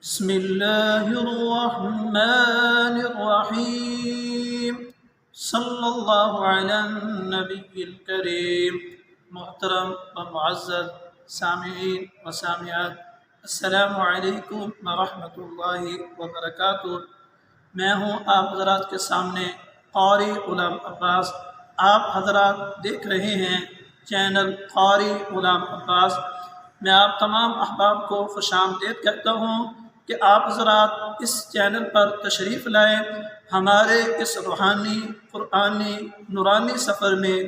بسم اللہ الرحمن الرحیم صلی اللہ علی النبی الکریم۔ محترم و معزز سامعین و سامعات، السلام علیکم ورحمۃ اللہ وبرکاتہ۔ میں ہوں آپ حضرات کے سامنے قاری غلام عباس۔ آپ حضرات دیکھ رہے ہیں چینل قاری غلام عباس۔ میں آپ تمام احباب کو خوش آمدید کہتا ہوں کہ آپ حضرات اس چینل پر تشریف لائیں، ہمارے اس روحانی قرآنی نورانی سفر میں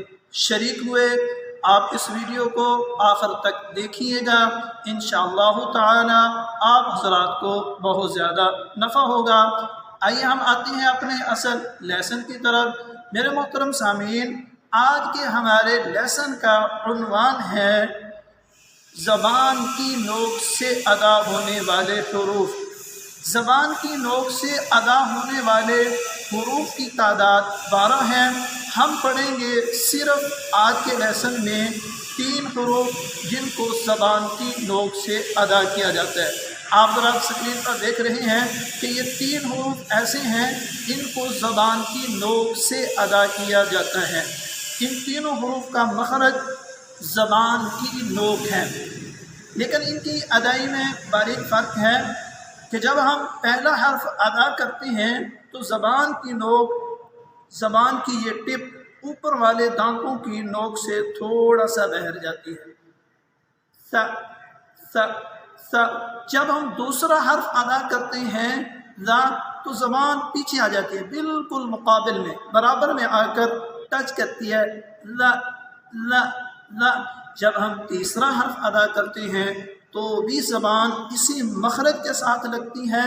شریک ہوئے۔ آپ اس ویڈیو کو آخر تک دیکھیے گا، انشاءاللہ تعالی آپ حضرات کو بہت زیادہ نفع ہوگا۔ آئیے ہم آتے ہیں اپنے اصل لیسن کی طرف۔ میرے محترم سامعین، آج کے ہمارے لیسن کا عنوان ہے زبان کی نوک سے ادا ہونے والے حروف۔ زبان کی نوک سے ادا ہونے والے حروف کی تعداد 12 ہے۔ ہم پڑھیں گے صرف آج کے لیسن میں 3 حروف جن کو زبان کی نوک سے ادا کیا جاتا ہے۔ آپ ذرا اسکرین پر دیکھ رہے ہیں کہ یہ 3 حروف ایسے ہیں جن کو زبان کی نوک سے ادا کیا جاتا ہے۔ ان تینوں حروف کا مخرج زبان کی نوک ہے، لیکن ان کی ادائی میں باریک فرق ہے کہ جب ہم پہلا حرف ادا کرتے ہیں تو زبان کی نوک، زبان کی یہ ٹپ اوپر والے دانتوں کی نوک سے تھوڑا سا باہر جاتی ہے، س س س۔ جب ہم دوسرا حرف ادا کرتے ہیں ذا، تو زبان پیچھے آ جاتی ہے، بالکل مقابل میں برابر میں آ کر ٹچ کرتی ہے، ل ل ل۔ جب ہم تیسرا حرف ادا کرتے ہیں تو بھی زبان اسی مخرج کے ساتھ لگتی ہے،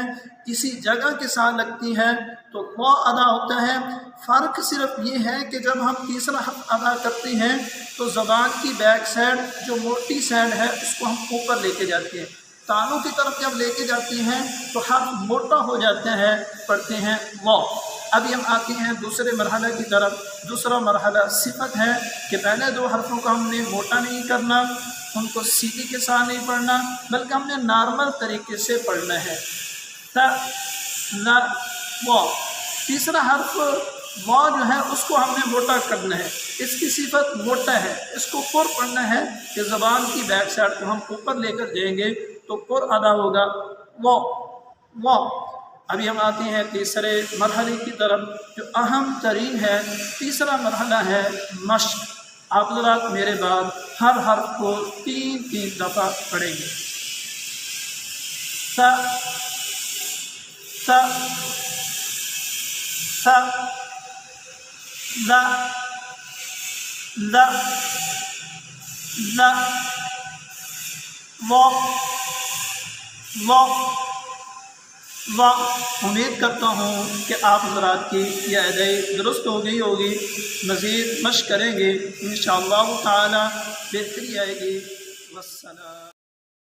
اسی جگہ کے ساتھ لگتی ہے، تو وہ ادا ہوتا ہے۔ فرق صرف یہ ہے کہ جب ہم تیسرا حرف ادا کرتے ہیں تو زبان کی بیک سائڈ جو موٹی سائڈ ہے اس کو ہم اوپر لے کے جاتے ہیں، تانوں کی طرف جب لے کے جاتے ہیں تو حرف موٹا ہو جاتا ہے، پڑھتے ہیں وہ۔ ابھی ہم آتے ہیں دوسرے مرحلہ کی طرف۔ دوسرا مرحلہ صفت ہے کہ پہلے 2 حرفوں کا ہم نے موٹا نہیں کرنا، ان کو سیدھی کے ساتھ نہیں پڑھنا، بلکہ ہم نے نارمل طریقے سے پڑھنا ہے، ت ن و۔ تیسرا حرف و جو ہے اس کو ہم نے موٹا کرنا ہے، اس کی صفت موٹا ہے، اس کو پر پڑھنا ہے کہ زبان کی بیک سائڈ کو ہم اوپر لے کر جائیں گے تو پر ادا ہوگا، و۔ ابھی ہم آتے ہیں تیسرے مرحلے کی طرف جو اہم ترین ہے۔ تیسرا مرحلہ ہے مشق۔ آپ حضرات میرے بعد ہر حرف کو 3 دفعہ پڑھیں گے۔ س س س ل ل ل و و و۔ امید کرتا ہوں کہ آپ حضرات کی یہ ادائی درست ہو گئی ہوگی۔ مزید مشق کریں گے انشاءاللہ تعالی بہتری آئے گی۔ والسلام۔